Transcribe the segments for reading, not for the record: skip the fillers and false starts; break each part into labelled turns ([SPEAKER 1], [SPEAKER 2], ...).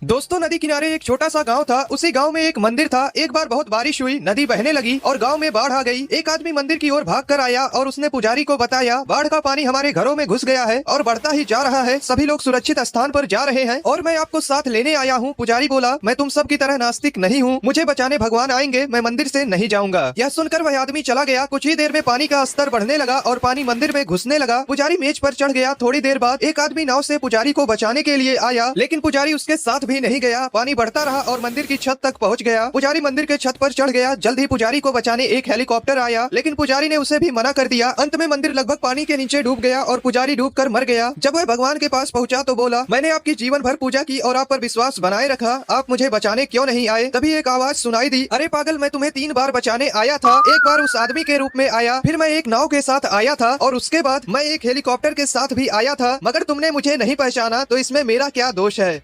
[SPEAKER 1] दोस्तों, नदी किनारे एक छोटा सा गांव था। उसी गांव में एक मंदिर था। एक बार बहुत बारिश हुई, नदी बहने लगी और गांव में बाढ़ आ गई। एक आदमी मंदिर की ओर भाग कर आया और उसने पुजारी को बताया, बाढ़ का पानी हमारे घरों में घुस गया है और बढ़ता ही जा रहा है। सभी लोग सुरक्षित स्थान पर जा रहे हैं और मैं आपको साथ लेने आया हूँ। पुजारी बोला, मैं तुम सब की तरह नास्तिक नहीं हूँ, मुझे बचाने भगवान आएंगे, मैं मंदिर से नहीं जाऊंगा। यह सुनकर वह आदमी चला गया। कुछ ही देर में पानी का स्तर बढ़ने लगा और पानी मंदिर में घुसने लगा। पुजारी मेज पर चढ़ गया। थोड़ी देर बाद एक आदमी नाव से पुजारी को बचाने के लिए आया, लेकिन पुजारी उसके साथ भी नहीं गया। पानी बढ़ता रहा और मंदिर की छत तक पहुंच गया। पुजारी मंदिर के छत पर चढ़ गया। जल्द ही पुजारी को बचाने एक हेलीकॉप्टर आया, लेकिन पुजारी ने उसे भी मना कर दिया। अंत में मंदिर लगभग पानी के नीचे डूब गया और पुजारी डूबकर मर गया। जब वह भगवान के पास पहुंचा तो बोला, मैंने आपकी जीवन भर पूजा की और आप पर विश्वास बनाए रखा, आप मुझे बचाने क्यों नहीं आए? तभी एक आवाज सुनाई दी, अरे पागल, मैं तुम्हें 3 बार बचाने आया था। एक बार उस आदमी के रूप में आया, फिर मैं एक नाव के साथ आया था और उसके बाद मैं एक हेलीकॉप्टर के साथ भी आया था, मगर तुमने मुझे नहीं पहचाना, तो इसमें मेरा क्या दोष है?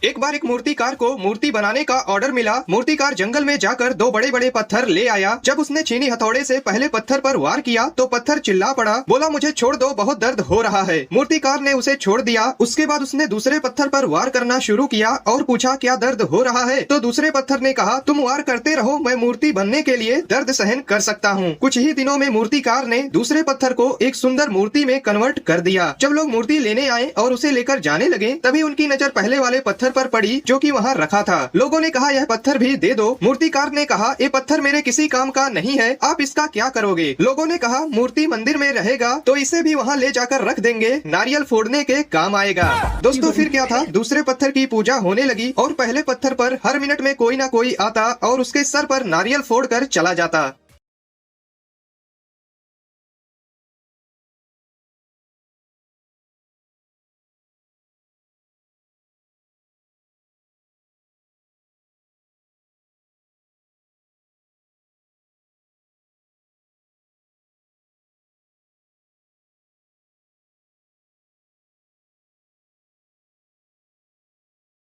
[SPEAKER 1] एक बार एक मूर्तिकार को मूर्ति बनाने का ऑर्डर मिला। मूर्तिकार जंगल में जाकर 2 बड़े बड़े पत्थर ले आया। जब उसने छीनी हथौड़े से पहले पत्थर पर वार किया तो पत्थर चिल्ला पड़ा, बोला, मुझे छोड़ दो, बहुत दर्द हो रहा है। मूर्तिकार ने उसे छोड़ दिया। उसके बाद उसने दूसरे पत्थर पर वार करना शुरू किया और पूछा, क्या दर्द हो रहा है? तो दूसरे पत्थर ने कहा, तुम वार करते रहो, मैं मूर्ति बनने के लिए दर्द सहन कर सकता हूँ। कुछ ही दिनों में मूर्तिकार ने दूसरे पत्थर को एक सुंदर मूर्ति में कन्वर्ट कर दिया। जब लोग मूर्ति लेने आए और उसे लेकर जाने लगे, तभी उनकी नजर पहले वाले पत्थर पर पड़ी जो कि वहाँ रखा था। लोगों ने कहा, यह पत्थर भी दे दो। मूर्तिकार ने कहा, ये पत्थर मेरे किसी काम का नहीं है, आप इसका क्या करोगे? लोगों ने कहा, मूर्ति मंदिर में रहेगा तो इसे भी वहाँ ले जाकर रख देंगे, नारियल फोड़ने के काम आएगा। दोस्तों, फिर क्या था, दूसरे पत्थर की पूजा होने लगी और पहले पत्थर पर हर मिनट में कोई ना कोई आता और उसके सर पर नारियल फोड़कर चला जाता।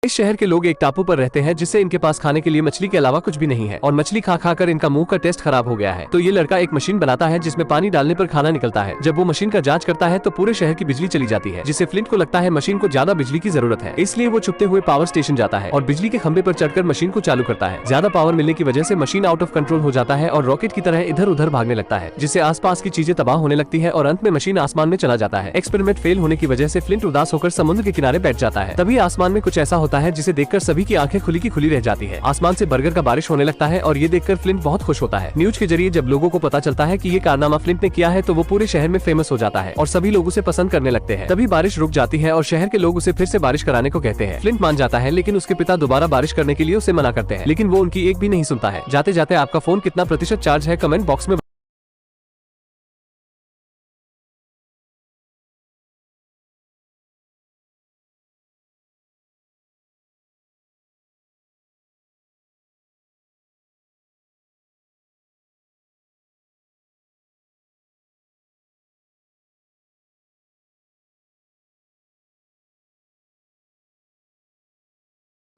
[SPEAKER 2] इस शहर के लोग एक टापू पर रहते हैं जिससे इनके पास खाने के लिए मछली के अलावा कुछ भी नहीं है और मछली खा खा कर इनका मुंह का टेस्ट खराब हो गया है। तो ये लड़का एक मशीन बनाता है जिसमें पानी डालने पर खाना निकलता है। जब वो मशीन का जांच करता है तो पूरे शहर की बिजली चली जाती है, जिससे फ्लिंट को लगता है मशीन को ज्यादा बिजली की जरूरत है। इसलिए वो छुपते हुए पावर स्टेशन जाता है और बिजली के खंभे पर चढ़कर मशीन को चालू करता है। ज्यादा पावर मिलने की वजह से मशीन आउट ऑफ कंट्रोल हो जाता है और रॉकेट की तरह इधर उधर भागने लगता है, जिससे आसपास की चीजें तबाह होने लगती है और अंत में मशीन आसमान में चला जाता है। एक्सपेरिमेंट फेल होने की वजह से फ्लिंट उदास होकर समुद्र के किनारे बैठ जाता है। तभी आसमान में कुछ ऐसा होता है जिसे देखकर सभी की आंखें खुली की खुली रह जाती है। आसमान से बर्गर का बारिश होने लगता है और ये देखकर फ्लिंट बहुत खुश होता है। न्यूज के जरिए जब लोगों को पता चलता है कि ये कारनामा फ्लिंट ने किया है तो वो पूरे शहर में फेमस हो जाता है और सभी लोग उसे पसंद करने लगते हैं। तभी बारिश रुक जाती है और शहर के लोग उसे फिर से बारिश कराने को कहते हैं। फ्लिंट मान जाता है, लेकिन उसके पिता दोबारा बारिश करने के लिए उसे मना करते हैं, लेकिन वो उनकी एक भी नहीं सुनता है। जाते जाते आपका फोन कितना प्रतिशत चार्ज है, कमेंट बॉक्स में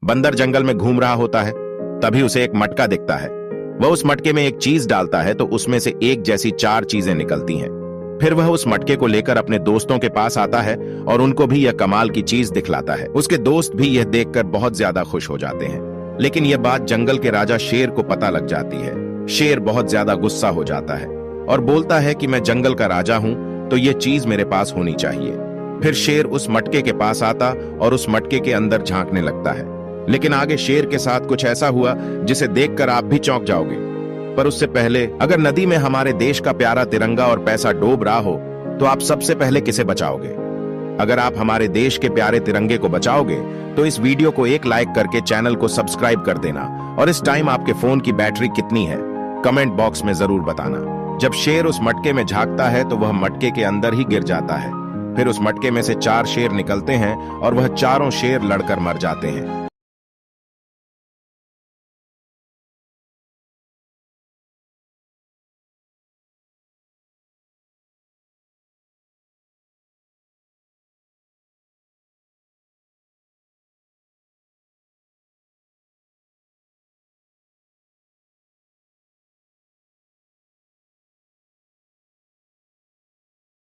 [SPEAKER 3] बंदर जंगल में घूम रहा होता है। तभी उसे एक मटका दिखता है। वह उस मटके में एक चीज डालता है तो उसमें से एक जैसी 4 चीजें निकलती हैं। फिर वह उस मटके को लेकर अपने दोस्तों के पास आता है और उनको भी यह कमाल की चीज दिखलाता है। उसके दोस्त भी यह देखकर बहुत ज्यादा खुश हो जाते हैं। लेकिन यह बात जंगल के राजा शेर को पता लग जाती है। शेर बहुत ज्यादा गुस्सा हो जाता है और बोलता है कि मैं जंगल का राजा हूं, तो यह चीज मेरे पास होनी चाहिए। फिर शेर उस मटके के पास आता और उस मटके के अंदर झांकने लगता है। लेकिन आगे शेर के साथ कुछ ऐसा हुआ जिसे देखकर आप भी चौंक जाओगे। पर उससे पहले, अगर नदी में हमारे देश का प्यारा तिरंगा और पैसा डूब रहा हो तो आप सबसे पहले किसे बचाओगे? अगर आप हमारे देश के प्यारे तिरंगे को बचाओगे तो इस वीडियो को एक लाइक करके चैनल को सब्सक्राइब कर देना। और इस टाइम आपके फोन की बैटरी कितनी है, कमेंट बॉक्स में जरूर बताना। जब शेर उस मटके में झांकता है तो वह मटके के अंदर ही गिर जाता है। फिर उस मटके में से 4 शेर निकलते हैं और वह चारों शेर लड़कर मर जाते हैं।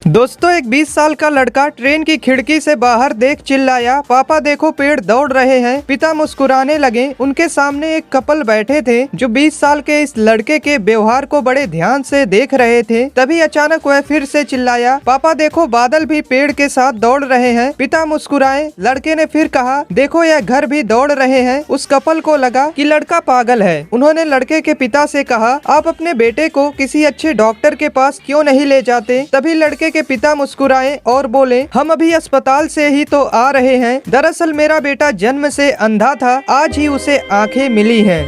[SPEAKER 1] दोस्तों, एक 20 साल का लड़का ट्रेन की खिड़की से बाहर देख चिल्लाया, पापा देखो पेड़ दौड़ रहे हैं। पिता मुस्कुराने लगे। उनके सामने एक कपल बैठे थे जो 20 साल के इस लड़के के व्यवहार को बड़े ध्यान से देख रहे थे। तभी अचानक वह फिर से चिल्लाया, पापा देखो बादल भी पेड़ के साथ दौड़ रहे हैं। पिता मुस्कुराए। लड़के ने फिर कहा, देखो यह घर भी दौड़ रहे हैं। उस कपल को लगा कि लड़का पागल है। उन्होंने लड़के के पिता से कहा, आप अपने बेटे को किसी अच्छे डॉक्टर के पास क्यों नहीं ले जाते। तभी लड़के के पिता मुस्कुराए और बोले, हम अभी अस्पताल से ही तो आ रहे हैं। दरअसल मेरा बेटा जन्म से अंधा था, आज ही उसे आंखें मिली हैं।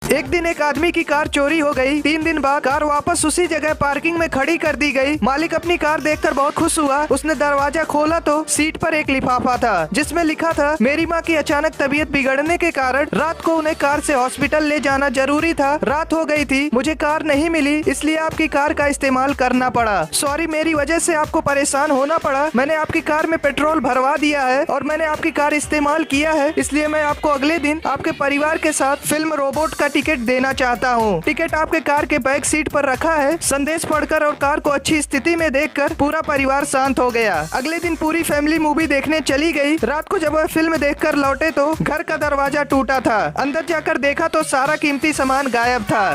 [SPEAKER 1] एक दिन एक आदमी की कार चोरी हो गई। 3 दिन बाद कार वापस उसी जगह पार्किंग में खड़ी कर दी गई। मालिक अपनी कार देखकर बहुत खुश हुआ। उसने दरवाजा खोला तो सीट पर एक लिफाफा था जिसमें लिखा था, मेरी माँ की अचानक तबीयत बिगड़ने के कारण रात को उन्हें कार से हॉस्पिटल ले जाना जरूरी था। रात हो गई थी, मुझे कार नहीं मिली, इसलिए आपकी कार का इस्तेमाल करना पड़ा। सॉरी, मेरी वजह से आपको परेशान होना पड़ा। मैंने आपकी कार में पेट्रोल भरवा दिया है और मैंने आपकी कार इस्तेमाल किया है, इसलिए मैं आपको अगले दिन आपके परिवार के साथ फिल्म रोबोट का टिकट देना चाहता हूँ। टिकट आपके कार के बैक सीट पर रखा है। संदेश पढ़कर और कार को अच्छी स्थिति में देखकर पूरा परिवार शांत हो गया। अगले दिन पूरी फैमिली मूवी देखने चली गई। रात को जब वह फिल्म देखकर लौटे तो घर का दरवाजा टूटा था। अंदर जाकर देखा तो सारा कीमती सामान गायब था।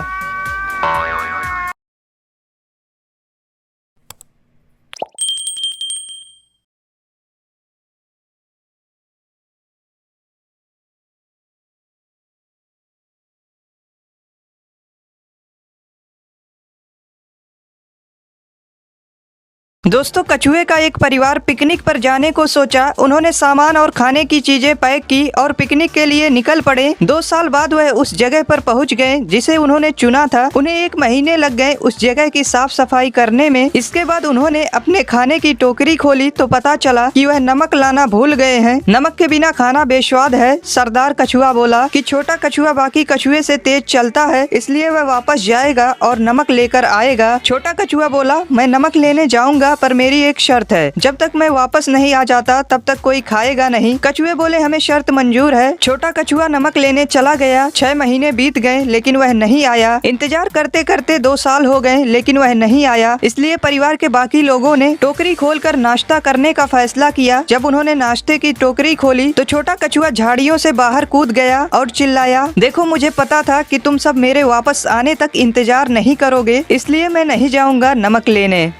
[SPEAKER 1] दोस्तों, कछुए का एक परिवार पिकनिक पर जाने को सोचा। उन्होंने सामान और खाने की चीजें पैक की और पिकनिक के लिए निकल पड़े। 2 साल बाद वह उस जगह पर पहुंच गए जिसे उन्होंने चुना था। उन्हें 1 महीने लग गए उस जगह की साफ सफाई करने में। इसके बाद उन्होंने अपने खाने की टोकरी खोली तो पता चला कि वह नमक लाना भूल गए हैं। नमक के बिना खाना बेस्वाद है। सरदार कछुआ बोला कि छोटा कछुआ बाकी कछुए से तेज चलता है, इसलिए वह वापस जाएगा और नमक लेकर आएगा। छोटा कछुआ बोला, मैं नमक लेने जाऊंगा पर मेरी एक शर्त है, जब तक मैं वापस नहीं आ जाता तब तक कोई खाएगा नहीं। कछुए बोले, हमें शर्त मंजूर है। छोटा कछुआ नमक लेने चला गया। 6 महीने बीत गए लेकिन वह नहीं आया। इंतजार करते करते 2 साल हो गए लेकिन वह नहीं आया। इसलिए परिवार के बाकी लोगों ने टोकरी खोलकर नाश्ता करने का फैसला किया। जब उन्होंने नाश्ते की टोकरी खोली तो छोटा कछुआ झाड़ियों से बाहर कूद गया और चिल्लाया, देखो मुझे पता था कि तुम सब मेरे वापस आने तक इंतजार नहीं करोगे, इसलिए मैं नहीं जाऊंगा नमक लेने।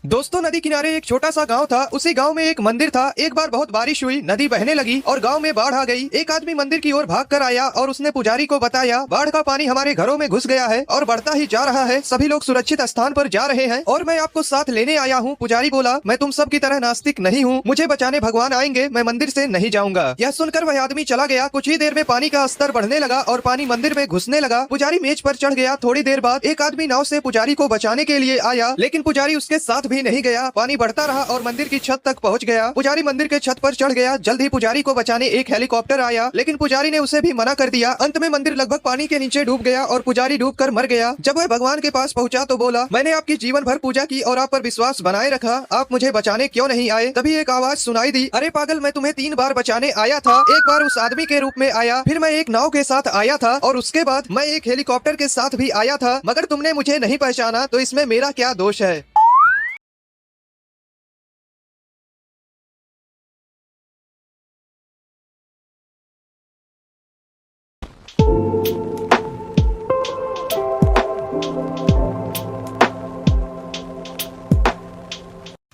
[SPEAKER 1] दोस्तों, नदी किनारे एक छोटा सा गांव था। उसी गांव में एक मंदिर था। एक बार बहुत बारिश हुई, नदी बहने लगी और गांव में बाढ़ आ गई। एक आदमी मंदिर की ओर भागकर आया और उसने पुजारी को बताया, बाढ़ का पानी हमारे घरों में घुस गया है और बढ़ता ही जा रहा है। सभी लोग सुरक्षित स्थान पर जा रहे हैं और मैं आपको साथ लेने आया हूँ। पुजारी बोला, मैं तुम सब की तरह नास्तिक नहीं हूँ, मुझे बचाने भगवान आएंगे, मैं मंदिर से नहीं जाऊंगा। यह सुनकर वह आदमी चला गया। कुछ ही देर में पानी का स्तर बढ़ने लगा और पानी मंदिर में घुसने लगा। पुजारी मेज पर चढ़ गया। थोड़ी देर बाद एक आदमी नाव से पुजारी को बचाने के लिए आया, लेकिन पुजारी उसके साथ भी नहीं गया। पानी बढ़ता रहा और मंदिर की छत तक पहुंच गया। पुजारी मंदिर के छत पर चढ़ गया। जल्द ही पुजारी को बचाने एक हेलीकॉप्टर आया, लेकिन पुजारी ने उसे भी मना कर दिया। अंत में मंदिर लगभग पानी के नीचे डूब गया और पुजारी डूबकर मर गया। जब वह भगवान के पास पहुंचा तो बोला, मैंने आपकी जीवन भर पूजा की और आप पर विश्वास बनाए रखा, आप मुझे बचाने क्यों नहीं आए? तभी एक आवाज सुनाई दी, अरे पागल, मैं तुम्हें 3 बार बचाने आया था। एक बार उस आदमी के रूप में आया, फिर मैं एक नाव के साथ आया था और उसके बाद मैं एक हेलीकॉप्टर के साथ भी आया था, मगर तुमने मुझे नहीं पहचाना, तो इसमें मेरा क्या दोष है?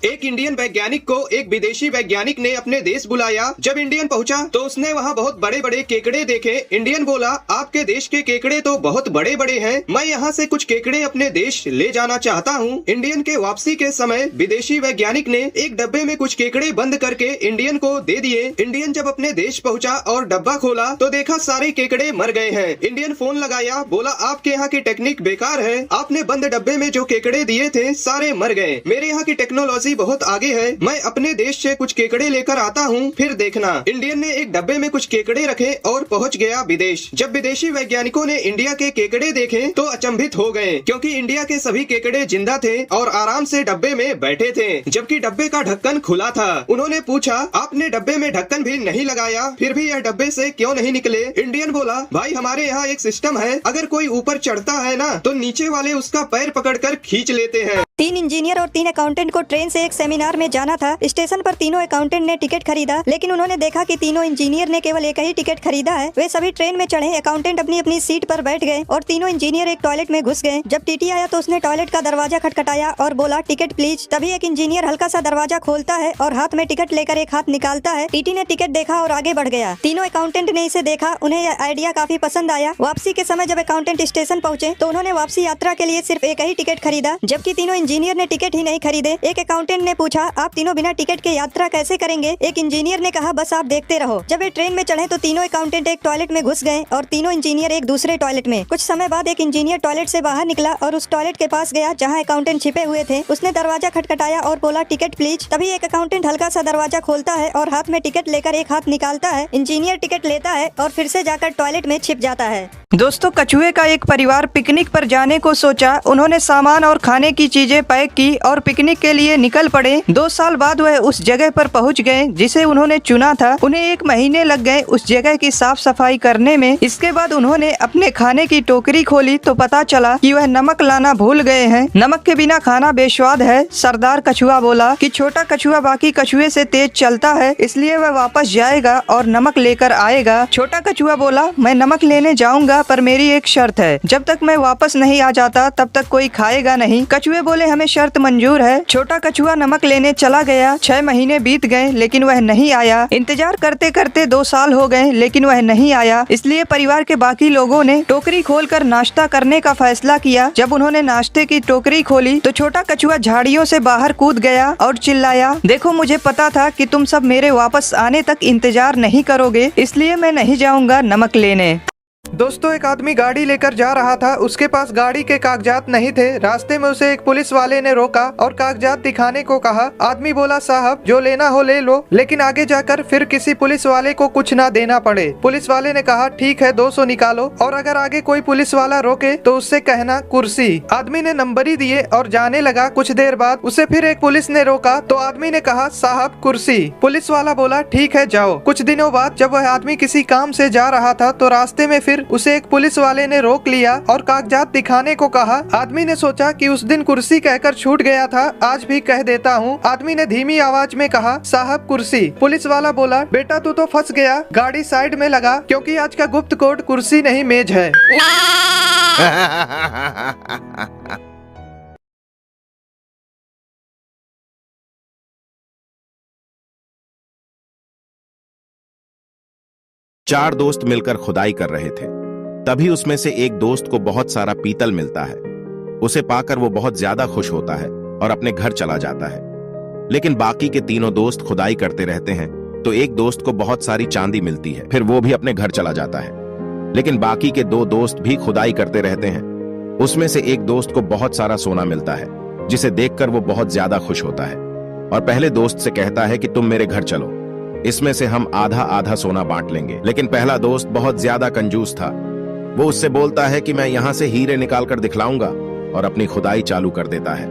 [SPEAKER 1] एक इंडियन वैज्ञानिक को एक विदेशी वैज्ञानिक ने अपने देश बुलाया। जब इंडियन पहुंचा तो उसने वहां बहुत बड़े बड़े केकड़े देखे। इंडियन बोला, आपके देश के केकड़े तो बहुत बड़े बड़े हैं, मैं यहाँ से कुछ केकड़े अपने देश ले जाना चाहता हूँ। इंडियन के वापसी के समय विदेशी वैज्ञानिक ने एक डब्बे में कुछ केकड़े बंद करके इंडियन को दे दिए। इंडियन जब अपने देश पहुंचा और डब्बा खोला तो देखा सारे केकड़े मर गए हैं। इंडियन फोन लगाया, बोला आपके यहाँ की टेक्निक बेकार है, आपने बंद डब्बे में जो केकड़े दिए थे सारे मर गए। मेरे यहाँ की टेक्नोलॉजी बहुत आगे है, मैं अपने देश से कुछ केकड़े लेकर आता हूँ, फिर देखना। इंडियन ने एक डब्बे में कुछ केकड़े रखे और पहुँच गया विदेश। जब विदेशी वैज्ञानिकों ने इंडिया के केकड़े देखे तो अचंभित हो गए, क्योंकि इंडिया के सभी केकड़े जिंदा थे और आराम से डब्बे में बैठे थे, जबकि डब्बे का ढक्कन खुला था। उन्होंने पूछा, आपने डब्बे में ढक्कन भी नहीं लगाया, फिर भी यह डब्बे से क्यों नहीं निकले? इंडियन बोला, भाई हमारे यहाँ एक सिस्टम है, अगर कोई ऊपर चढ़ता है ना तो नीचे वाले उसका पैर पकड़कर खींच लेते हैं।
[SPEAKER 4] 3 इंजीनियर और 3 अकाउंटेंट को ट्रेन से एक सेमिनार में जाना था। स्टेशन पर तीनों अकाउंटेंट ने टिकट खरीदा, लेकिन उन्होंने देखा कि तीनों इंजीनियर ने केवल एक ही टिकट खरीदा है। वे सभी ट्रेन में चढ़े, अकाउंटेंट अपनी अपनी सीट पर बैठ गए और तीनों इंजीनियर एक टॉयलेट में घुस गए। जब टीटी आया तो उसने टॉयलेट का दरवाजा खटखटाया और बोला, टिकट प्लीज। तभी एक इंजीनियर हल्का सा दरवाजा खोलता है और हाथ में टिकट लेकर एक हाथ निकालता है। टीटी ने टिकट देखा और आगे बढ़ गया। तीनों अकाउंटेंट ने इसे देखा, उन्हें यह आइडिया काफी पसंद आया। वापसी के समय जब अकाउंटेंट स्टेशन पहुंचे तो उन्होंने वापसी यात्रा के लिए सिर्फ एक ही टिकट खरीदा, जबकि तीनों इंजीनियर ने टिकट ही नहीं खरीदे। एक अकाउंटेंट ने पूछा, आप तीनों बिना टिकट के यात्रा कैसे करेंगे? एक इंजीनियर ने कहा, बस आप देखते रहो। जब वे ट्रेन में चढ़े तो तीनों अकाउंटेंट एक टॉयलेट में घुस गए और तीनों इंजीनियर एक दूसरे टॉयलेट में। कुछ समय बाद एक इंजीनियर टॉयलेट से बाहर निकला और उस टॉयलेट के पास गया जहाँ अकाउंटेंट छिपे हुए थे। उसने दरवाजा खटखटाया और बोला, टिकट प्लीज। तभी एक अकाउंटेंट हल्का सा दरवाजा खोलता है और हाथ में टिकट लेकर एक हाथ निकालता है। इंजीनियर टिकट लेता है और फिर से जाकर टॉयलेट में छिप जाता है।
[SPEAKER 5] दोस्तों, कछुए का एक परिवार पिकनिक पर जाने को सोचा। उन्होंने सामान और खाने की चीजें पैक की और पिकनिक के लिए निकल पड़े। 2 साल बाद वह उस जगह पर पहुंच गए जिसे उन्होंने चुना था। उन्हें 1 महीने लग गए उस जगह की साफ सफाई करने में। इसके बाद उन्होंने अपने खाने की टोकरी खोली तो पता चला कि वह नमक लाना भूल गए हैं। नमक के बिना खाना बेस्वाद है। सरदार कछुआ बोला कि छोटा कछुआ बाकी कछुए से तेज चलता है, इसलिए वह वापस जाएगा और नमक लेकर आएगा। छोटा कछुआ बोला, मैं नमक लेने जाऊंगा, पर मेरी एक शर्त है, जब तक मैं वापस नहीं आ जाता तब तक कोई खाएगा नहीं। कछुए बोले, हमें शर्त मंजूर है। छोटा कछुआ नमक लेने चला गया। 6 महीने बीत गए लेकिन वह नहीं आया। इंतजार करते करते 2 साल हो गए लेकिन वह नहीं आया। इसलिए परिवार के बाकी लोगों ने टोकरी खोलकर नाश्ता करने का फैसला किया। जब उन्होंने नाश्ते की टोकरी खोली तो छोटा कछुआ झाड़ियों से बाहर कूद गया और चिल्लाया, देखो मुझे पता था कि तुम सब मेरे वापस आने तक इंतजार नहीं करोगे, इसलिए मैं नहीं जाऊंगा नमक लेने।
[SPEAKER 1] दोस्तों, एक आदमी गाड़ी लेकर जा रहा था। उसके पास गाड़ी के कागजात नहीं थे। रास्ते में उसे एक पुलिस वाले ने रोका और कागजात दिखाने को कहा। आदमी बोला, साहब जो लेना हो ले लो, लेकिन आगे जाकर फिर किसी पुलिस वाले को कुछ ना देना पड़े। पुलिस वाले ने कहा, ठीक है 200 निकालो, और अगर आगे कोई पुलिस वाला रोके तो उससे कहना कुर्सी। आदमी ने नंबरी दिए और जाने लगा। कुछ देर बाद उसे फिर एक पुलिस ने रोका तो आदमी ने कहा, साहब कुर्सी। पुलिस वाला बोला, ठीक है जाओ। कुछ दिनों बाद जब वह आदमी किसी काम से जा रहा था तो रास्ते में फिर उसे एक पुलिस वाले ने रोक लिया और कागजात दिखाने को कहा। आदमी ने सोचा कि उस दिन कुर्सी कहकर छूट गया था, आज भी कह देता हूँ। आदमी ने धीमी आवाज में कहा, साहब कुर्सी। पुलिस वाला बोला, बेटा तू तो फंस गया, गाड़ी साइड में लगा, क्योंकि आज का गुप्त कोड कुर्सी नहीं मेज है।
[SPEAKER 3] चार दोस्त मिलकर खुदाई कर रहे थे। तभी उसमें से एक दोस्त को बहुत सारा पीतल मिलता है। उसे पाकर वो बहुत ज्यादा खुश होता है और अपने घर चला जाता है। लेकिन बाकी के तीनों दोस्त खुदाई करते रहते हैं तो एक दोस्त को बहुत सारी चांदी मिलती है, फिर वो भी अपने घर चला जाता है। लेकिन बाकी के 2 दोस्त भी खुदाई करते रहते हैं। उसमें से एक दोस्त को बहुत सारा सोना मिलता है, जिसे देखकर वो बहुत ज्यादा खुश होता है और पहले दोस्त से कहता है कि तुम मेरे घर चलो, इसमें से हम आधा आधा सोना बांट लेंगे। लेकिन पहला दोस्त बहुत ज्यादा कंजूस था। वो उससे बोलता है कि मैं यहां से हीरे निकाल कर दिखलाऊंगा, और अपनी खुदाई चालू कर देता है।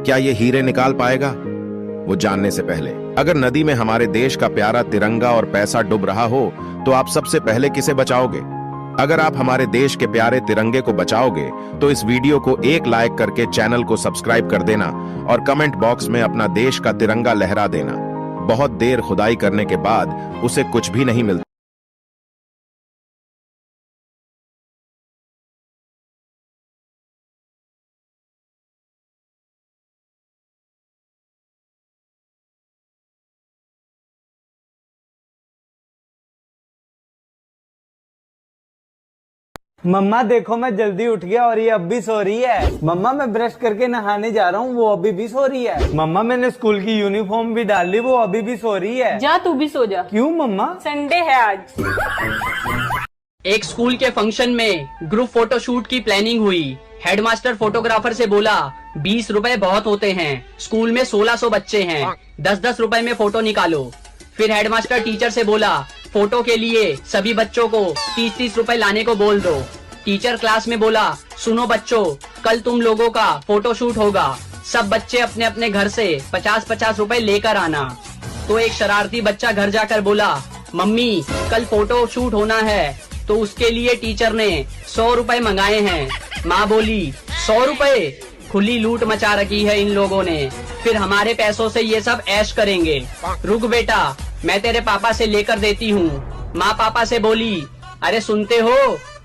[SPEAKER 3] क्या ये हीरे निकाल पाएगा? वो जानने से पहले, अगर नदी में हमारे देश का प्यारा तिरंगा और पैसा डूब रहा हो तो आप सबसे पहले किसे बचाओगे? अगर आप हमारे देश के प्यारे तिरंगे को बचाओगे तो इस वीडियो को 1 लाइक करके चैनल को सब्सक्राइब कर देना और कमेंट बॉक्स में अपना देश का तिरंगा लहरा देना। बहुत देर खुदाई करने के बाद उसे कुछ भी नहीं मिलता।
[SPEAKER 6] मम्मा देखो मैं जल्दी उठ गया और ये अब भी सो रही है। मम्मा मैं ब्रश करके नहाने जा रहा हूँ, वो अभी भी सो रही है। मम्मा मैंने स्कूल की यूनिफॉर्म भी डाल ली, वो अभी भी सो रही है।
[SPEAKER 7] जा तू भी सो जा।
[SPEAKER 6] क्यों मम्मा?
[SPEAKER 7] संडे है आज।
[SPEAKER 8] एक स्कूल के फंक्शन में ग्रुप फोटोशूट की प्लानिंग हुई। हेडमास्टर फोटोग्राफर से बोला 20 रुपए बहुत होते हैं, स्कूल में 1600 बच्चे हैं, 10-10 रुपए में फोटो निकालो। फिर हेडमास्टर टीचर से बोला फोटो के लिए सभी बच्चों को 30-30 रुपए लाने को बोल दो। टीचर क्लास में बोला सुनो बच्चों, कल तुम लोगों का फोटोशूट होगा, सब बच्चे अपने अपने घर से 50-50 रुपए लेकर आना। तो एक शरारती बच्चा घर जाकर बोला मम्मी कल फोटो शूट होना है, तो उसके लिए टीचर ने 100 रुपए मंगाए हैं। माँ बोली 100 रुपए? खुली लूट मचा रखी है इन लोगों ने, फिर हमारे पैसों से ये सब ऐश करेंगे। रुक बेटा, मैं तेरे पापा से लेकर देती हूँ। माँ पापा से बोली अरे सुनते हो,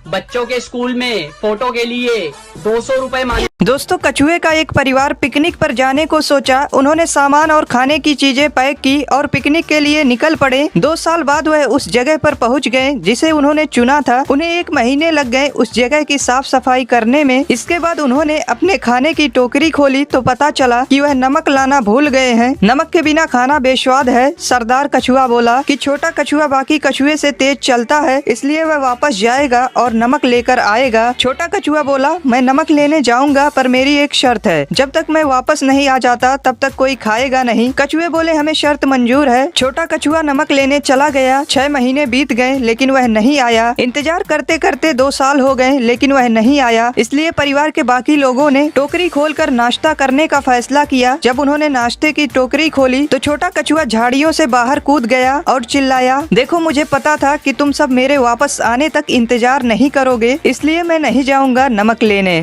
[SPEAKER 8] बच्चों के स्कूल में फोटो के लिए 200 रुपए मांगे।
[SPEAKER 5] दोस्तों, कछुए का एक परिवार पिकनिक पर जाने को सोचा। उन्होंने सामान और खाने की चीजें पैक की और पिकनिक के लिए निकल पड़े। 2 साल बाद वह उस जगह पर पहुंच गए जिसे उन्होंने चुना था। उन्हें 1 महीने लग गए उस जगह की साफ सफाई करने में। इसके बाद उन्होंने अपने खाने की टोकरी खोली तो पता चला कि वह नमक लाना भूल गए हैं। नमक के बिना खाना बेस्वाद है। सरदार कछुआ बोला कि छोटा कछुआ बाकी कछुए से तेज चलता है, इसलिए वह वापस जाएगा और नमक लेकर आएगा। छोटा कछुआ बोला मैं नमक लेने जाऊंगा, पर मेरी एक शर्त है, जब तक मैं वापस नहीं आ जाता तब तक कोई खाएगा नहीं। कछुए बोले हमें शर्त मंजूर है। छोटा कछुआ नमक लेने चला गया। 6 महीने बीत गए लेकिन वह नहीं आया। इंतजार करते करते 2 साल हो गए लेकिन वह नहीं आया। इसलिए परिवार के बाकी लोगों ने टोकरी खोलकर नाश्ता करने का फैसला किया। जब उन्होंने नाश्ते की टोकरी खोली तो छोटा कछुआ झाड़ियों से बाहर कूद गया और चिल्लाया देखो, मुझे पता था कि तुम सब मेरे वापस आने तक इंतजार नहीं करोगे, इसलिए मैं नहीं जाऊंगा नमक लेने।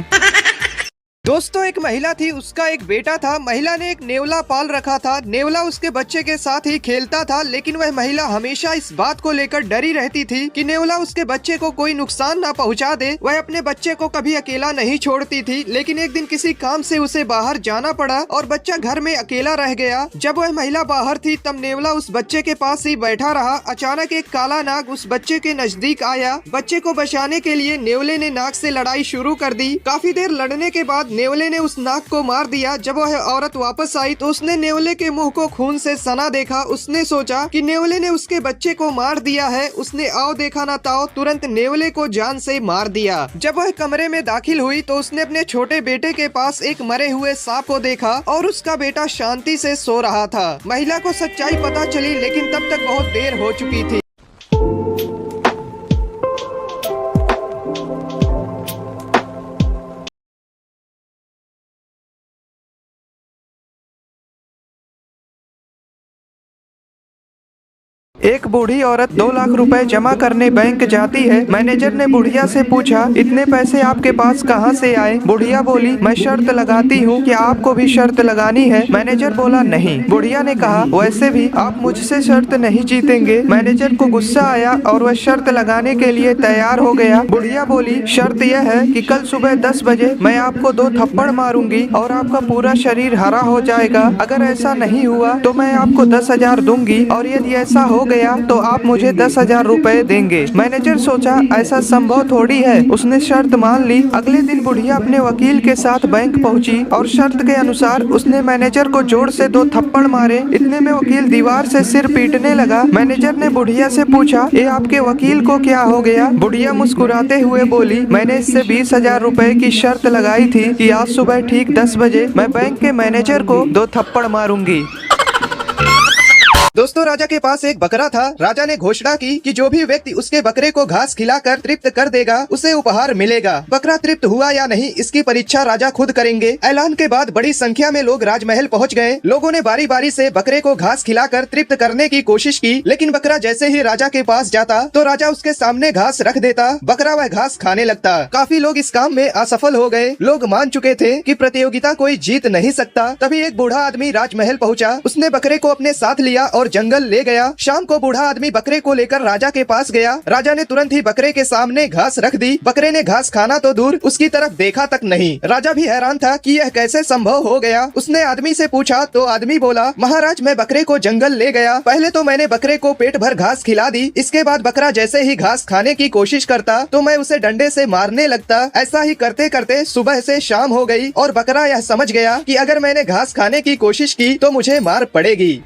[SPEAKER 1] दोस्तों, एक महिला थी, उसका एक बेटा था। महिला ने एक नेवला पाल रखा था। नेवला उसके बच्चे के साथ ही खेलता था, लेकिन वह महिला हमेशा इस बात को लेकर डरी रहती थी कि नेवला उसके बच्चे को कोई नुकसान ना पहुंचा दे। वह अपने बच्चे को कभी अकेला नहीं छोड़ती थी, लेकिन एक दिन किसी काम से उसे बाहर जाना पड़ा और बच्चा घर में अकेला रह गया। जब वह महिला बाहर थी तब नेवला उस बच्चे के पास ही बैठा रहा। अचानक एक काला नाग उस बच्चे के नजदीक आया। बच्चे को बचाने के लिए नेवले ने नाग से लड़ाई शुरू कर दी। काफी देर लड़ने के बाद नेवले ने उस नाग को मार दिया। जब वह औरत वापस आई तो उसने नेवले के मुंह को खून से सना देखा। उसने सोचा कि नेवले ने उसके बच्चे को मार दिया है। उसने आओ देखा ना ताओ तुरंत नेवले को जान से मार दिया। जब वह कमरे में दाखिल हुई तो उसने अपने छोटे बेटे के पास एक मरे हुए सांप को देखा और उसका बेटा शांति से सो रहा था। महिला को सच्चाई पता चली, लेकिन तब तक बहुत देर हो चुकी थी। एक बूढ़ी औरत 2 लाख रुपए जमा करने बैंक जाती है। मैनेजर ने बुढ़िया से पूछा इतने पैसे आपके पास कहाँ से आए? बुढ़िया बोली मैं शर्त लगाती हूँ, क्या आपको भी शर्त लगानी है? मैनेजर बोला नहीं। बुढ़िया ने कहा वैसे भी आप मुझसे शर्त नहीं जीतेंगे। मैनेजर को गुस्सा आया और वह शर्त लगाने के लिए तैयार हो गया। बुढ़िया बोली शर्त यह है कि कल सुबह 10 बजे मैं आपको 2 थप्पड़ मारूंगी और आपका पूरा शरीर हरा हो जाएगा। अगर ऐसा नहीं हुआ तो मैं आपको 10,000 दूंगी और यदि ऐसा हो गया तो आप मुझे 10,000 रुपए देंगे। मैनेजर सोचा ऐसा संभव थोड़ी है। उसने शर्त मान ली। अगले दिन बुढ़िया अपने वकील के साथ बैंक पहुंची और शर्त के अनुसार उसने मैनेजर को जोर से 2 थप्पड़ मारे। इतने में वकील दीवार से सिर पीटने लगा। मैनेजर ने बुढ़िया से पूछा ये आपके वकील को क्या हो गया? बुढ़िया मुस्कुराते हुए बोली मैंने इससे 20,000 रुपए की शर्त लगाई थी कि आज सुबह ठीक 10 बजे मैं बैंक के मैनेजर को 2 थप्पड़ मारूंगी। दोस्तों, राजा के पास एक बकरा था। राजा ने घोषणा की कि जो भी व्यक्ति उसके बकरे को घास खिलाकर तृप्त कर देगा उसे उपहार मिलेगा। बकरा तृप्त हुआ या नहीं इसकी परीक्षा राजा खुद करेंगे। ऐलान के बाद बड़ी संख्या में लोग राजमहल पहुंच गए। लोगों ने बारी बारी से बकरे को घास खिलाकर तृप्त करने की कोशिश की, लेकिन बकरा जैसे ही राजा के पास जाता तो राजा उसके सामने घास रख देता। बकरा वह घास खाने लगता। काफी लोग इस काम में असफल हो गए। लोग मान चुके थे कि प्रतियोगिता कोई जीत नहीं सकता। तभी एक बूढ़ा आदमी राजमहल पहुँचा। उसने बकरे को अपने साथ लिया और जंगल ले गया। शाम को बूढ़ा आदमी बकरे को लेकर राजा के पास गया। राजा ने तुरंत ही बकरे के सामने घास रख दी। बकरे ने घास खाना तो दूर उसकी तरफ देखा तक नहीं। राजा भी हैरान था कि यह कैसे संभव हो गया। उसने आदमी से पूछा तो आदमी बोला, महाराज मैं बकरे को जंगल ले गया। पहले तो मैंने बकरे को पेट भर घास खिला दी। इसके बाद बकरा जैसे ही घास खाने की कोशिश करता तो मैं उसे डंडे से मारने लगता। ऐसा ही करते करते सुबह से शाम हो गई और बकरा यह समझ गया कि अगर मैंने घास खाने की कोशिश की तो मुझे मार पड़ेगी।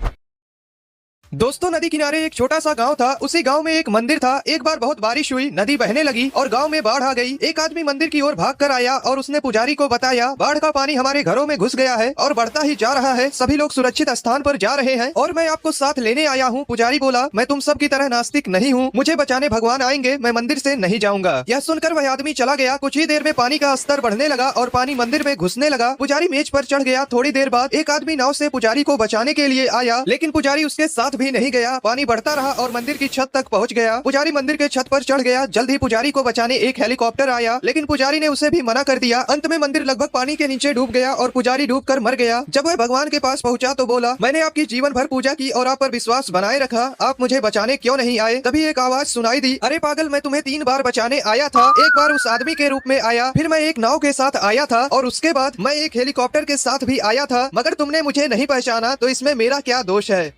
[SPEAKER 1] दोस्तों नदी किनारे एक छोटा सा गांव था। उसी गांव में एक मंदिर था। एक बार बहुत बारिश हुई, नदी बहने लगी और गांव में बाढ़ आ गई। एक आदमी मंदिर की ओर भागकर आया और उसने पुजारी को बताया, बाढ़ का पानी हमारे घरों में घुस गया है और बढ़ता ही जा रहा है। सभी लोग सुरक्षित स्थान पर जा रहे हैं और मैं आपको साथ लेने आया हूँ। पुजारी बोला, मैं तुम सब की तरह नास्तिक नहीं हूँ, मुझे बचाने भगवान आएंगे, मैं मंदिर से नहीं जाऊंगा। यह सुनकर वह आदमी चला गया। कुछ ही देर में पानी का स्तर बढ़ने लगा और पानी मंदिर में घुसने लगा। पुजारी मेज पर चढ़ गया। थोड़ी देर बाद एक आदमी नाव से पुजारी को बचाने के लिए आया, लेकिन पुजारी उसके साथ भी नहीं गया। पानी बढ़ता रहा और मंदिर की छत तक पहुंच गया। पुजारी मंदिर के छत पर चढ़ गया। जल्द ही पुजारी को बचाने एक हेलीकॉप्टर आया, लेकिन पुजारी ने उसे भी मना कर दिया। अंत में मंदिर लगभग पानी के नीचे डूब गया और पुजारी डूबकर मर गया। जब वह भगवान के पास पहुंचा तो बोला, मैंने आपकी जीवन भर पूजा की और आप पर विश्वास बनाए रखा, आप मुझे बचाने क्यों नहीं आए? तभी एक आवाज सुनाई दी, अरे पागल, मैं तुम्हें 3 बार बचाने आया था। एक बार उस आदमी के रूप में आया, फिर मैं एक नाव के साथ आया था और उसके बाद मैं एक हेलीकॉप्टर के साथ भी आया था, मगर तुमने मुझे नहीं पहचाना, तो इसमें मेरा क्या दोष है?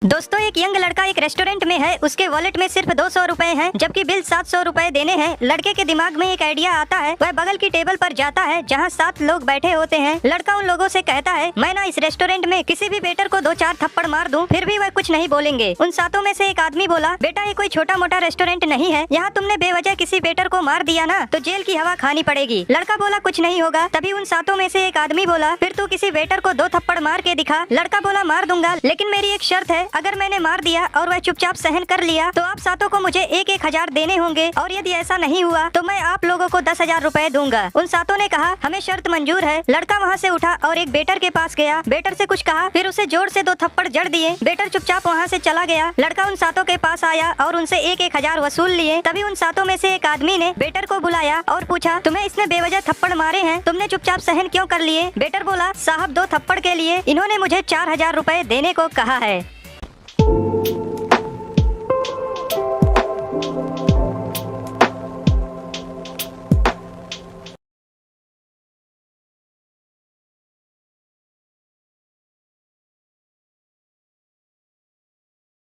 [SPEAKER 4] दोस्तों एक यंग लड़का एक रेस्टोरेंट में है। उसके वॉलेट में सिर्फ 200 रुपए हैं, जबकि बिल 700 रुपए देने हैं। लड़के के दिमाग में एक आइडिया आता है। वह बगल की टेबल पर जाता है जहां 7 लोग बैठे होते हैं। लड़का उन लोगों से कहता है, मैं ना इस रेस्टोरेंट में किसी भी वेटर को 2-4 थप्पड़ मार दूं, फिर भी वह कुछ नहीं बोलेंगे। उन 7 में से एक आदमी बोला, बेटा ये कोई छोटा मोटा रेस्टोरेंट नहीं है, यहाँ तुमने बेवजह किसी वेटर को मार दिया ना तो जेल की हवा खानी पड़ेगी। लड़का बोला, कुछ नहीं होगा। तभी उन 7 में से एक आदमी बोला, फिर तू किसी वेटर को 2 थप्पड़ मार के दिखा। लड़का बोला, मार दूंगा, लेकिन मेरी एक शर्त है, अगर मैंने मार और वह चुपचाप सहन कर लिया तो आप 7 को मुझे 1-1 हजार देने होंगे, और यदि ऐसा नहीं हुआ तो मैं आप लोगों को 10,000 रुपए दूंगा। उन 7 ने कहा, हमें शर्त मंजूर है। लड़का वहाँ से उठा और एक बेटर के पास गया। बेटर से कुछ कहा, फिर उसे जोर से 2 थप्पड़ जड़ दिए। बेटर चुपचाप वहाँ से चला गया। लड़का उन 7 के पास आया और उनसे 1-1 हजार वसूल लिए। तभी उन 7 में से एक आदमी ने बेटर को बुलाया और पूछा, तुम्हें इसने बेवजह थप्पड़ मारे हैं, तुमने चुपचाप सहन क्यों कर लिए? बेटर बोला, साहब 2 थप्पड़ के लिए इन्होंने मुझे 4,000 रुपए देने को कहा है।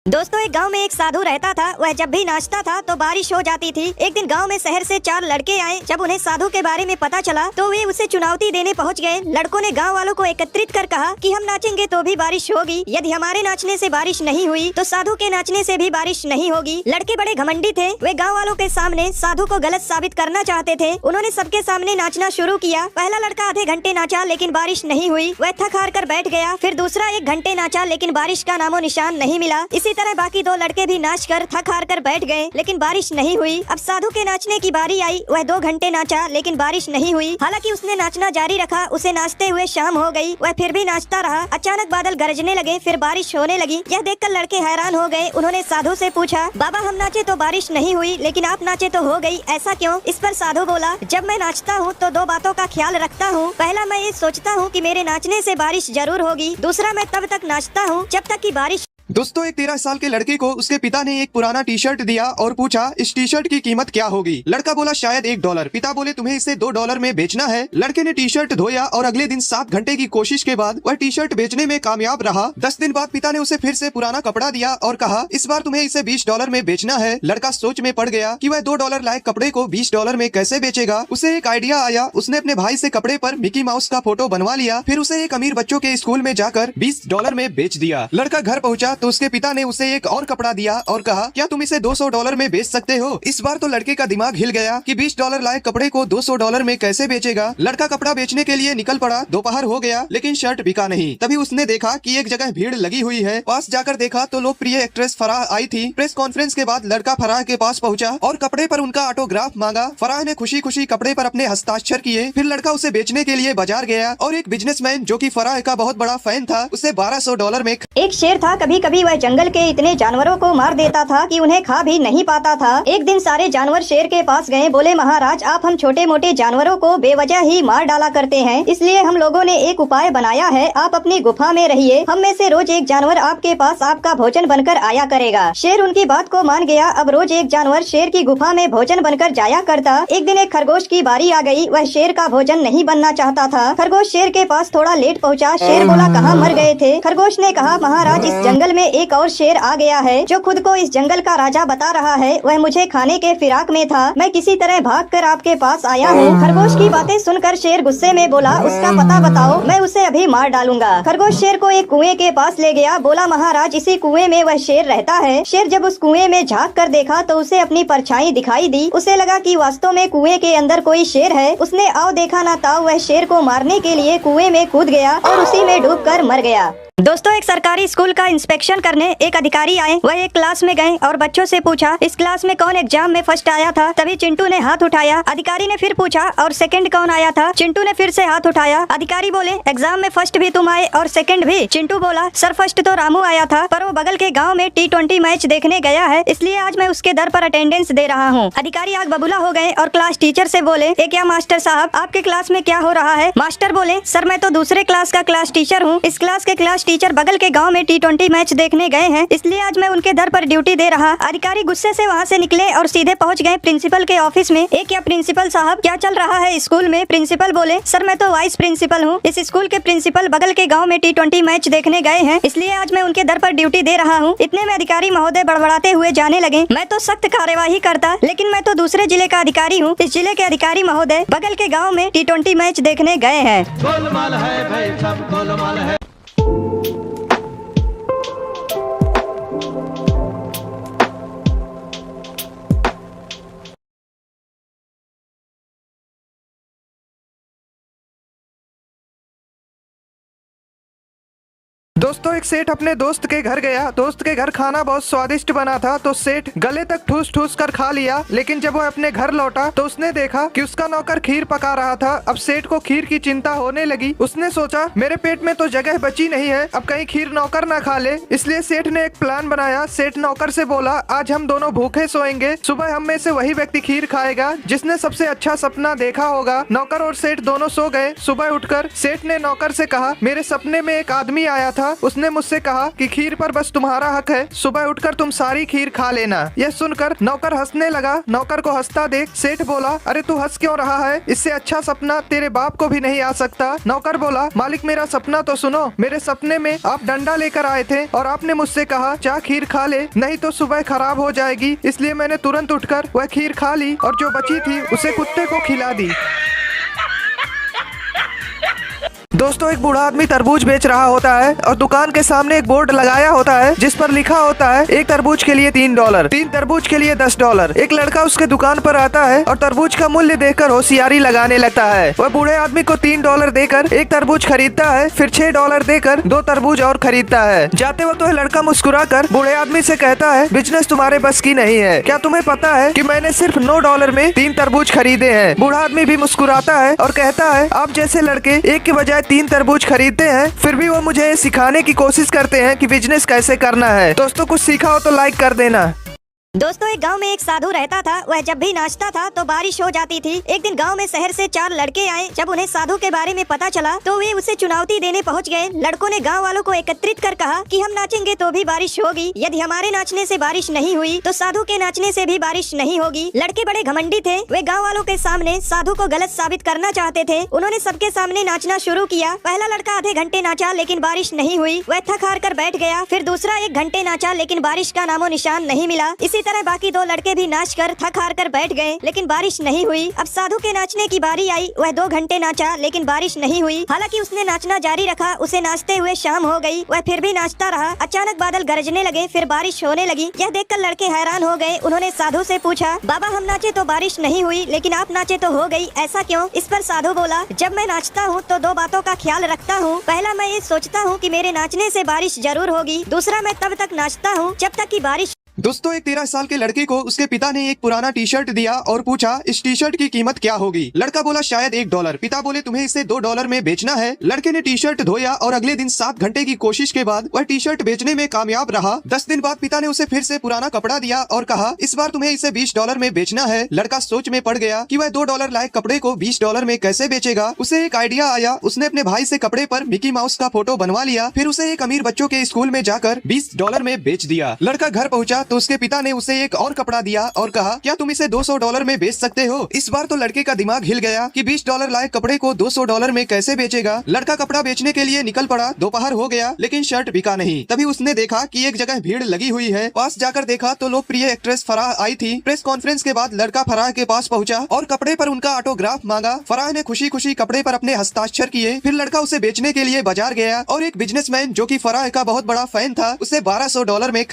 [SPEAKER 4] दोस्तों एक गांव में एक साधु रहता था। वह जब भी नाचता था तो बारिश हो जाती थी। एक दिन गांव में शहर से 4 लड़के आए। जब उन्हें साधु के बारे में पता चला तो वे उसे चुनौती देने पहुंच गए। लड़कों ने गांव वालों को एकत्रित कर कहा कि हम नाचेंगे तो भी बारिश होगी, यदि हमारे नाचने से बारिश नहीं हुई तो साधु के नाचने से भी बारिश नहीं होगी। लड़के बड़े घमंडी थे। वे गाँव वालों के सामने साधु को गलत साबित करना चाहते थे। उन्होंने सबके सामने नाचना शुरू किया। पहला लड़का आधे घंटे नाचा लेकिन बारिश नहीं हुई, वह थक हार कर बैठ गया। फिर दूसरा 1 घंटे नाचा लेकिन बारिश का नामो निशान नहीं मिला। इसी तरह बाकी 2 लड़के भी नाच कर थक हार कर बैठ गए, लेकिन बारिश नहीं हुई। अब साधु के नाचने की बारी आई। वह 2 घंटे नाचा लेकिन बारिश नहीं हुई। हालांकि उसने नाचना जारी रखा। उसे नाचते हुए शाम हो गई, वह फिर भी नाचता रहा। अचानक बादल गरजने लगे, फिर बारिश होने लगी। यह देखकर लड़के हैरान हो गए। उन्होंने साधु से पूछा, बाबा हम नाचे तो बारिश नहीं हुई, लेकिन आप नाचे तो हो गई, ऐसा क्यों? इस पर साधु बोला, जब मैं नाचता हूँ तो 2 बातों का ख्याल रखता हूँ। पहला, मैं ये सोचता हूँ कि मेरे नाचने से बारिश जरूर होगी। दूसरा, मैं तब तक नाचता हूँ जब तक कि बारिश।
[SPEAKER 1] दोस्तों एक 13 साल के लड़के को उसके पिता ने एक पुराना टी शर्ट दिया और पूछा, इस टी शर्ट की कीमत क्या होगी? लड़का बोला, शायद $1। पिता बोले, तुम्हें इसे $2 में बेचना है। लड़के ने टी शर्ट धोया और अगले दिन 7 घंटे की कोशिश के बाद वह टी शर्ट बेचने में कामयाब रहा। 10 दिन बाद पिता ने उसे फिर से पुराना कपड़ा दिया और कहा, इस बार तुम्हें इसे $20 में बेचना है। लड़का सोच में पड़ गया कि वह $2 लायक कपड़े को $20 में कैसे बेचेगा। उसे एक आइडिया आया। उसने अपने भाई से कपड़े पर मिकी माउस का फोटो बनवा लिया, फिर उसे एक अमीर बच्चों के स्कूल में जाकर $20 में बेच दिया। लड़का घर पहुँचा तो उसके पिता ने उसे एक और कपड़ा दिया और कहा, क्या तुम इसे $200 में बेच सकते हो? इस बार तो लड़के का दिमाग हिल गया कि $20 लायक कपड़े को $200 में कैसे बेचेगा। लड़का कपड़ा बेचने के लिए निकल पड़ा। दोपहर हो गया लेकिन शर्ट बिका नहीं। तभी उसने देखा कि एक जगह भीड़ लगी हुई है। पास जाकर देखा तो लोकप्रिय एक्ट्रेस फराह आई थी। प्रेस कॉन्फ्रेंस के बाद लड़का फराह के पास पहुंचा और कपड़े पर उनका ऑटोग्राफ मांगा। फराह ने खुशी खुशी कपड़े पर अपने हस्ताक्षर किए। फिर लड़का उसे बेचने के लिए बाजार गया और एक बिजनेसमैन जो कि फराह का बहुत बड़ा फैन था, उसे $1200 में।
[SPEAKER 4] एक शेर था, कभी कभी वह जंगल के इतने जानवरों को मार देता था कि उन्हें खा भी नहीं पाता था। एक दिन सारे जानवर शेर के पास गए, बोले महाराज आप हम छोटे मोटे जानवरों को बेवजह ही मार डाला करते हैं, इसलिए हम लोगों ने एक उपाय बनाया है, आप अपनी गुफा में रहिए, हम में से रोज एक जानवर आपके पास आपका भोजन बनकर आया करेगा। शेर उनकी बात को मान गया। अब रोज एक जानवर शेर की गुफा में भोजन बनकर जाया करता। एक दिन एक खरगोश की बारी आ गई, वह शेर का भोजन नहीं बनना चाहता था। खरगोश शेर के पास थोड़ा लेट पहुंचा। शेर बोला कहाँ मर गए थे? खरगोश ने कहा महाराज इस जंगल में एक और शेर आ गया है जो खुद को इस जंगल का राजा बता रहा है, वह मुझे खाने के फिराक में था, मैं किसी तरह भागकर आपके पास आया हूँ। खरगोश की बातें सुनकर शेर गुस्से में बोला उसका पता बताओ, मैं उसे अभी मार डालूंगा। खरगोश शेर को एक कुएं के पास ले गया, बोला महाराज इसी कुएं में वह शेर रहता है। शेर जब उस कुएं में झांक कर देखा तो उसे अपनी परछाई दिखाई दी। उसे लगा कि वास्तव में कुएं के अंदर कोई शेर है। उसने आओ देखा ना ताओ वह शेर को मारने के लिए कुएं में कूद गया और उसी में डूबकर मर गया। दोस्तों एक सरकारी स्कूल का इंस्पेक्शन करने एक अधिकारी आए। वह एक क्लास में गए और बच्चों से पूछा इस क्लास में कौन एग्जाम में फर्स्ट आया था? तभी चिंटू ने हाथ उठाया। अधिकारी ने फिर पूछा और सेकंड कौन आया था? चिंटू ने फिर से हाथ उठाया। अधिकारी बोले एग्जाम में फर्स्ट भी तुम आए और सेकंड भी? चिंटू बोला सर फर्स्ट तो रामू आया था, पर वो बगल के गाँव में T20 मैच देखने गया है, इसलिए आज मैं उसके दर पर अटेंडेंस दे रहा हूँ। अधिकारी आग बबूला हो गए और क्लास टीचर से बोले क्या मास्टर साहब आपके क्लास में क्या हो रहा है? मास्टर बोले सर मैं तो दूसरे क्लास का क्लास टीचर हूँ, इस क्लास के क्लास टीचर बगल के गाँव में T20 मैच देखने गए हैं, इसलिए आज मैं उनके दर पर ड्यूटी दे रहा। अधिकारी गुस्से से वहाँ से निकले और सीधे पहुँच गए प्रिंसिपल के ऑफिस में। क्या प्रिंसिपल साहब क्या चल रहा है स्कूल में? प्रिंसिपल बोले सर मैं तो वाइस प्रिंसिपल हूँ, इस स्कूल के प्रिंसिपल बगल के गाँव में T20 मैच देखने गए हैं, इसलिए आज मैं उनके दर पर ड्यूटी दे रहा हूँ। इतने में अधिकारी महोदय बड़बड़ाते हुए जाने लगे, मैं तो सख्त कार्यवाही करता, लेकिन मैं तो दूसरे जिले का अधिकारी हूँ, इस जिले के अधिकारी महोदय बगल के गाँव में T20 मैच देखने गए हैं।
[SPEAKER 7] गोलमाल है भाई सब गोलमाल है।
[SPEAKER 1] दोस्तों एक सेठ अपने दोस्त के घर गया। दोस्त के घर खाना बहुत स्वादिष्ट बना था तो सेठ गले तक ठूस ठूस कर खा लिया, लेकिन जब वह अपने घर लौटा तो उसने देखा कि उसका नौकर खीर पका रहा था। अब सेठ को खीर की चिंता होने लगी। उसने सोचा मेरे पेट में तो जगह बची नहीं है, अब कहीं खीर नौकर ना खा ले, इसलिए सेठ ने एक प्लान बनाया। सेठ नौकर से बोला आज हम दोनों भूखे सोएंगे, सुबह हम में से वही व्यक्ति खीर खाएगा जिसने सबसे अच्छा सपना देखा होगा। नौकर और सेठ दोनों सो गए। सुबह उठकर सेठ ने नौकर से कहा मेरे सपने में एक आदमी आया था, उसने मुझसे कहा कि खीर पर बस तुम्हारा हक है, सुबह उठकर तुम सारी खीर खा लेना। यह सुनकर नौकर हंसने लगा। नौकर को हंसता देख सेठ बोला अरे तू हंस क्यों रहा है, इससे अच्छा सपना तेरे बाप को भी नहीं आ सकता। नौकर बोला मालिक मेरा सपना तो सुनो, मेरे सपने में आप डंडा लेकर आए थे और आपने मुझसे कहा जा खीर खा ले नहीं तो सुबह खराब हो जाएगी, इसलिए मैंने तुरंत उठकर वह खीर खा ली और जो बची थी उसे कुत्ते को खिला दी। दोस्तों एक बूढ़ा आदमी तरबूज बेच रहा होता है और दुकान के सामने एक बोर्ड लगाया होता है जिस पर लिखा होता है एक तरबूज के लिए $3, 3 तरबूज के लिए $10। एक लड़का उसके दुकान पर आता है और तरबूज का मूल्य देखकर होशियारी लगाने लगता है। वह बूढ़े आदमी को $3 देकर एक तरबूज खरीदता है, फिर $6 देकर 2 तरबूज और खरीदता है। जाते वक्त वह लड़का मुस्कुरा कर बूढ़े आदमी से कहता है बिजनेस तुम्हारे बस की नहीं है, क्या तुम्हें पता है कि मैंने सिर्फ $9 में 3 तरबूज खरीदे हैं। बूढ़ा आदमी भी मुस्कुराता है और कहता है आप जैसे लड़के एक के बजाय 3 तरबूज खरीदते हैं, फिर भी वो मुझे सिखाने की कोशिश करते हैं कि बिजनेस कैसे करना है। दोस्तों कुछ सीखा हो तो लाइक कर देना।
[SPEAKER 4] दोस्तों एक गांव में एक साधु रहता था। वह जब भी नाचता था तो बारिश हो जाती थी। एक दिन गांव में शहर से 4 लड़के आए। जब उन्हें साधु के बारे में पता चला तो वे उसे चुनौती देने पहुंच गए। लड़कों ने गांव वालों को एकत्रित कर कहा कि हम नाचेंगे तो भी बारिश होगी, यदि हमारे नाचने से बारिश नहीं हुई तो साधु के नाचने से भी बारिश नहीं होगी। लड़के बड़े घमंडी थे, वे गाँव वालों के सामने साधु को गलत साबित करना चाहते थे। उन्होंने सबके सामने नाचना शुरू किया। पहला लड़का आधे घंटे नाचा लेकिन बारिश नहीं हुई, वह थक हार कर बैठ गया। फिर दूसरा 1 घंटे नाचा लेकिन बारिश का नामो निशान नहीं मिला। इसी तरह बाकी 2 लड़के भी नाच कर थक हार कर बैठ गए लेकिन बारिश नहीं हुई। अब साधु के नाचने की बारी आई। वह 2 घंटे नाचा लेकिन बारिश नहीं हुई। हालांकि उसने नाचना जारी रखा। उसे नाचते हुए शाम हो गई, वह फिर भी नाचता रहा। अचानक बादल गरजने लगे, फिर बारिश होने लगी। यह देखकर लड़के हैरान हो गए। उन्होंने साधु से पूछा बाबा हम नाचे तो बारिश नहीं हुई लेकिन आप नाचे तो हो गई, ऐसा क्यों? इस पर साधु बोला जब मैं नाचता हूँ तो 2 बातों का ख्याल रखता हूँ। पहला मैं ये सोचता हूँ कि मेरे नाचने से बारिश जरूर होगी, दूसरा मैं तब तक नाचता हूँ जब तक कि बारिश
[SPEAKER 1] दोस्तों, एक 13 साल के लड़के को उसके पिता ने एक पुराना टी शर्ट दिया और पूछा इस टी शर्ट की कीमत क्या होगी। लड़का बोला शायद $1। पिता बोले तुम्हें इसे $2 में बेचना है। लड़के ने टी शर्ट धोया और अगले दिन 7 घंटे की कोशिश के बाद वह टी शर्ट बेचने में कामयाब रहा। 10 दिन बाद पिता ने उसे फिर से पुराना कपड़ा दिया और कहा इस बार तुम्हें इसे $20 में बेचना है। लड़का सोच में पड़ गया कि वह $2 लायक कपड़े को $20 में कैसे बेचेगा। उसे एक आइडिया आया। उसने अपने भाई से कपड़े पर मिकी माउस का फोटो बनवा लिया, फिर उसे एक अमीर बच्चों के स्कूल में जाकर $20 में बेच दिया। लड़का घर पहुंचा तो उसके पिता ने उसे एक और कपड़ा दिया और कहा क्या तुम इसे $200 में बेच सकते हो। इस बार तो लड़के का दिमाग हिल गया कि $20 लायक कपड़े को $200 में कैसे बेचेगा। लड़का कपड़ा बेचने के लिए निकल पड़ा। दोपहर हो गया लेकिन शर्ट बिका नहीं। तभी उसने देखा कि एक जगह भीड़ लगी हुई है। पास जाकर देखा तो लोकप्रिय एक्ट्रेस फराह आई थी। प्रेस कॉन्फ्रेंस के बाद लड़का फराह के पास पहुंचा और कपड़े पर उनका ऑटोग्राफ मांगा। फराह ने खुशी खुशी कपड़े पर अपने हस्ताक्षर किए। फिर लड़का उसे बेचने के लिए बाजार गया और एक बिजनेसमैन जो कि फराह का बहुत बड़ा फैन था उसे $1200 में